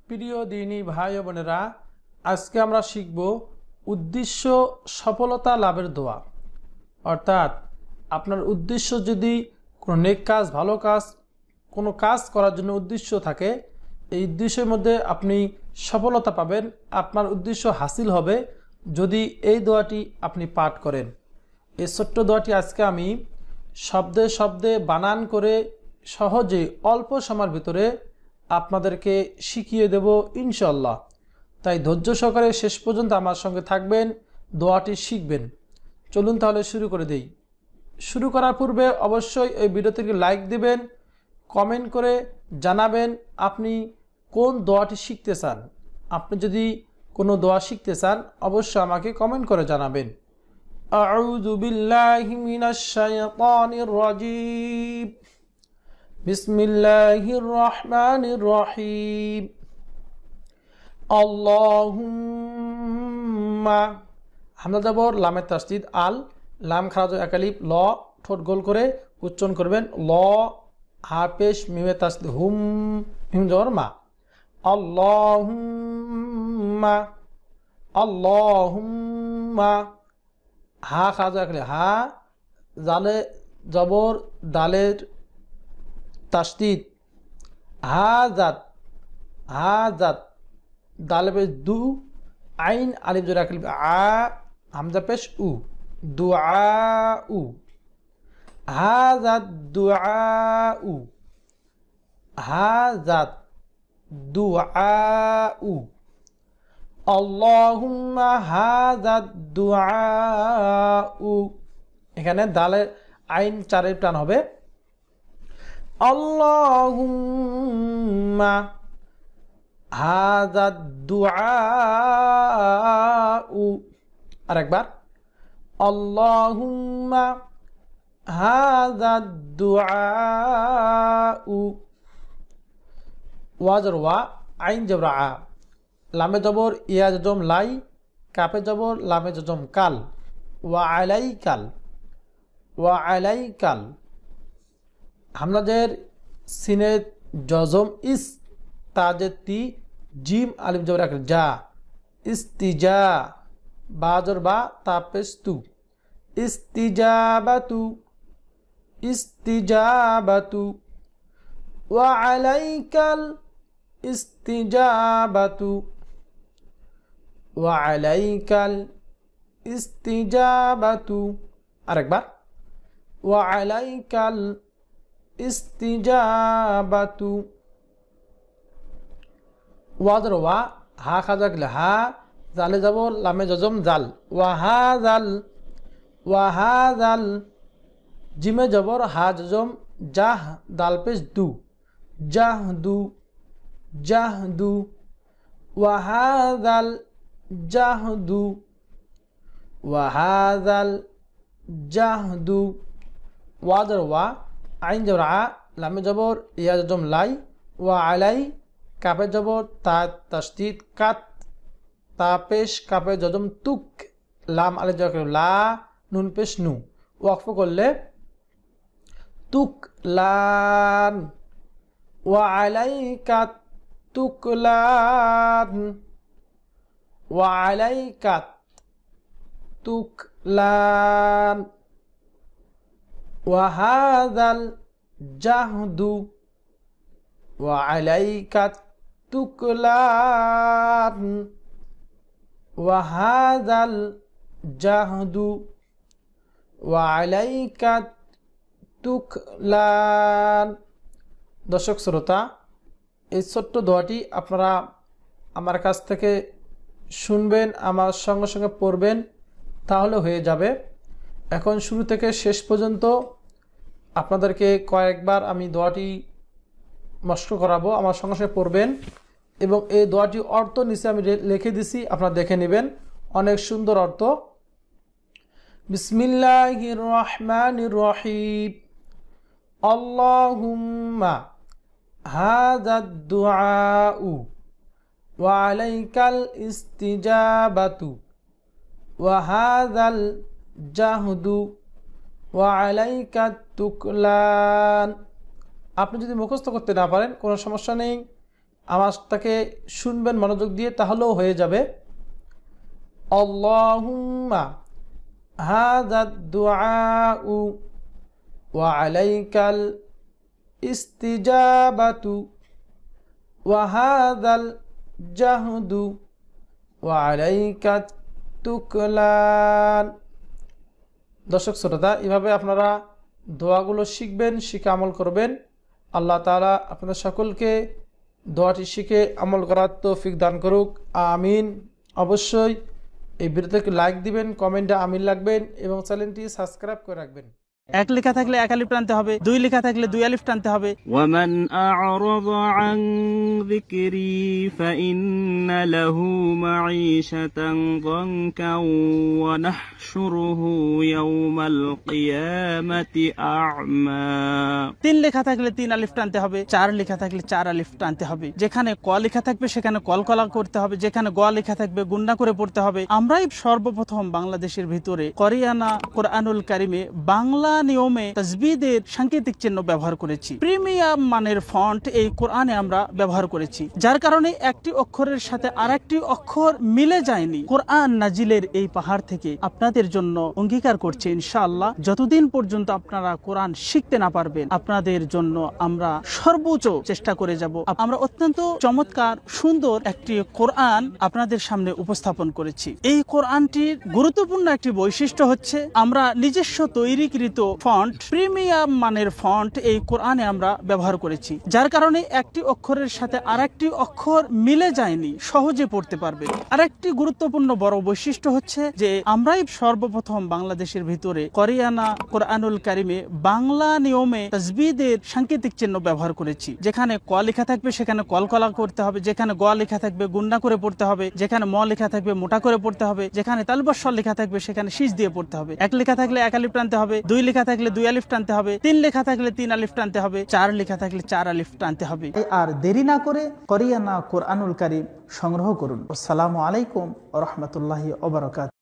প্রিয় দিনী ভাই ও বোনেরা, আজকে আমরা শিখব উদ্দেশ্য সফলতা লাভের দোয়া। অর্থাৎ আপনার উদ্দেশ্য যদি কোনো নেক কাজ, ভালো কাজ, কোনো কাজ করার জন্য উদ্দেশ্য থাকে, এই উদ্দেশ্যের মধ্যে আপনি সফলতা পাবেন, আপনার উদ্দেশ্য হাসিল হবে যদি এই দোয়াটি আপনি পাঠ করেন। এই ছোট্ট দোয়াটি আজকে আমি শব্দে শব্দে বানান করে সহজে অল্প সময়ের ভিতরে আপনাদেরকে শিখিয়ে দেব ইনশাল্লাহ। তাই ধৈর্য সহকারে শেষ পর্যন্ত আমার সঙ্গে থাকবেন, দোয়াটি শিখবেন। চলুন তাহলে শুরু করে দেই। শুরু করার পূর্বে অবশ্যই এই ভিডিওটিকে লাইক দিবেন, কমেন্ট করে জানাবেন আপনি কোন দোয়াটি শিখতে চান। আপনি যদি কোনো দোয়া শিখতে চান অবশ্যই আমাকে কমেন্ট করে জানাবেন। আউযু বিল্লাহি মিনাশ শাইতানির রাজীম। বিসমিল্লাহির রহমানির রহিম। আল্লাহুম্মা, হামজা জবর লামের তাসদীদ আল, লাম খারাজ একালিফ ল, ঠোঁট গোল করে উচ্চারণ করবেন। ল হা পেশ মিমে তাসদীদ হুম, মিম জবর মা। আল্লাহুম্মা, আল্লাহুম্মা, হা খারাজ একালিফ হা, জালে জবর দালের তাসদীদ হাজাত, হাজাত, দালে পেশ দু, আইন আলিফ জোর আলিফ আ, হামজা পেশ উ, দুআউ, হাজাত দুআউ, হাজাত দুআউ, আল্লাহুম্মা হাজাত দুআউ। এখানে দালের আইন চারের টান হবে। আল্লাহুম্মা হাযা দুআউ। আরেকবার আল্লাহুম্মা হাযা দুআউ। ওয়া জবর ওয়া, আইন জবর আ, লামে জবর ইয়া জজম লাই, কাফে জবর লামে জজম কাল। ওয়া আলাইকাল, ওয়া আলাইকাল, হামজাদের সিনে জজম ইস, তাজে তি, জিম আলিফ জবর আকার যা, ইস্তিজা, বাজর বা তাপেস্তু, ইস্তিজাবাতু, ইস্তিজাবাতু, ওয়া আলাইকাল ইস্তিজাবাতু, ওয়া আলাইকাল ইস্তিজাবাতু। আরেকবার ওয়া আলাইকাল ইস্তিজাবাতু। ওয়াজর ওয়া, হা খাজা গেলে হা, জালে যাব লামে জজম জাল, ওয়াহা জাল, ওয়াহা জাল, জিমে জবর হা জজম জাহ, দাল পেশ দু, জাহ দু, জাহ দু, ওয়াহা জাল জাহ দু, ওয়াহা জাল জাহ দু। ওয়াজর ওয়া, আইন জবর আ, লামে জবর ইয়া জজম লাই, ওয়া আলাই, কাপে জবর তা তাসদীদ কাত, তা পেশ কাপে জজম তুক, লাম আলিফ জবর লা, নুন পেশ নু, ওয়াকফ করলে তুক লান, ওয়া আলাইকা তুকলান, ওয়া আলাইকা তুকলান, ওয়া হাযাল জাহদু, ওয়া আলাইকা তুকলান, ওয়া হাযাল জাহদু, ওয়া আলাইকা তুকলান। দর্শক শ্রোতা, এই ছোট্ট দোয়াটি আপনারা আমার কাছ থেকে শুনবেন, আমার সঙ্গে সঙ্গে পড়বেন, তাহলে হয়ে যাবে। এখন শুরু থেকে শেষ পর্যন্ত আপনাদেরকে কয়েকবার আমি দোয়াটি মস্ক করাবো, আমার সঙ্গে সঙ্গে পড়বেন এবং এই দোয়াটি অর্থ নিচে আমি লিখে দিছি, আপনারা দেখে নেবেন, অনেক সুন্দর অর্থ। বিসমিল্লাহির রহমানির রহিম। আল্লাহুম্মা হাযা দুআউ ওয়া আলাইকাল ইস্তিজাবাতু ওয়া হাযাল জাহদু ওয়া আলাইকা তুকলান। আপনি যদি মুখস্থ করতে না পারেন কোনো সমস্যা নেই, আওয়াজটাকে শুনবেন মনোযোগ দিয়ে, তাহলেও হয়ে যাবে। আল্লাহুম্মা হাযাদ দুআউ ওয়া আলাইকাল ইস্তিজাবাতু ওয়া হাযাল জাহদু ওয়া আলাইকাত তুকলান। দর্শক শ্রোতা, এভাবে আপনারা দোয়াগুলো শিখবেন, শিখে আমল করবেন। আল্লাহ তাআলা আপনাদের সকলকে দোয়াটি শিখে আমল করার তৌফিক দান করুক, আমিন। অবশ্যই এই ভিডিওতে লাইক দিবেন, কমেন্টে আমিন লাগবেন এবং চ্যানেলটি সাবস্ক্রাইব করে রাখবেন। এক লেখা থাকলে এক আলিফ টানতে হবে, দুই লেখা থাকলে দুই আলিফ টানতে হবে। ওয়ামান আ'রাযা আন যিকরি ফাইন্না লাহু মাঈশাতান যানকান ওয়া নাহশুরুহু ইয়াওমাল কিয়ামাতি আ'মা। তিন লেখা থাকলে তিন আলিফ টানতে হবে, চার লেখা থাকলে চার আলিফ টানতে হবে। যেখানে ক লেখা থাকবে সেখানে কলকলা করতে হবে, যেখানে গ লেখা থাকবে গুন্না করে পড়তে হবে। আমরাই সর্বপ্রথম বাংলাদেশের ভিতরে করিয়ানা কোরআনুল কারিমে বাংলা নিয়মে তাজবিদের সাংকেতিক চিহ্ন ব্যবহার করেছি। প্রিমিয়াম মানের ফন্ট এই কোরআনে আমরা ব্যবহার করেছি, যার কারণে একটি অক্ষরের সাথে আরেকটি অক্ষর মিলে যায়নি। কোরআন নাজিলের এই পাহাড় থেকে আপনাদের জন্য অঙ্গীকার করছি ইনশাআল্লাহ, যতদিন পর্যন্ত আপনারা কোরআন শিখতে না পারবেন আপনাদের জন্য আমরা সর্বোচ্চ চেষ্টা করে যাব। আমরা অত্যন্ত চমৎকার সুন্দর একটি কোরআন আপনাদের সামনে উপস্থাপন করেছি। এই কোরআনটির গুরুত্বপূর্ণ একটি বৈশিষ্ট্য হচ্ছে আমরা নিজস্ব তৈরিকৃত ফন্ট, প্রিমিয়াম মানের ফন্ট এই কোরআনে আমরা ব্যবহার করেছি, যার কারণে একটি অক্ষরের সাথে আরেকটি অক্ষর মিলে যায়নি, সহজে পড়তে পারবে। আরেকটি গুরুত্বপূর্ণ বড় বৈশিষ্ট্য হচ্ছে যে আমরাই সর্বপ্রথম বাংলাদেশের ভিতরে করিয়ানা কোরআনুল কারিমে বাংলা নিয়মে তাজবিদের সাংকেতিক চিহ্ন ব্যবহার করেছি। যেখানে ক লেখা থাকবে সেখানে কলকলা করতে হবে, যেখানে গ লেখা থাকবে গুন্না করে পড়তে হবে, যেখানে ম লেখা থাকবে মোটা করে পড়তে হবে, যেখানে তালবস্বর লেখা থাকবে সেখানে শীষ দিয়ে পড়তে হবে। এক লেখা থাকলে এক আলিফ টানতে হবে, দুই লেখা থাকলে দুই আলিফ টানতে হবে, তিন লেখা থাকলে তিন আলিফ টানতে হবে, চার লেখা থাকলে চার আলিফ টানতে হবে। আর দেরি না করে করিয়ানা কোরআনুল কারীম সংগ্রহ করুন। আসসালামু আলাইকুম ওয়া রাহমাতুল্লাহি ওয়া বারাকাতুহু।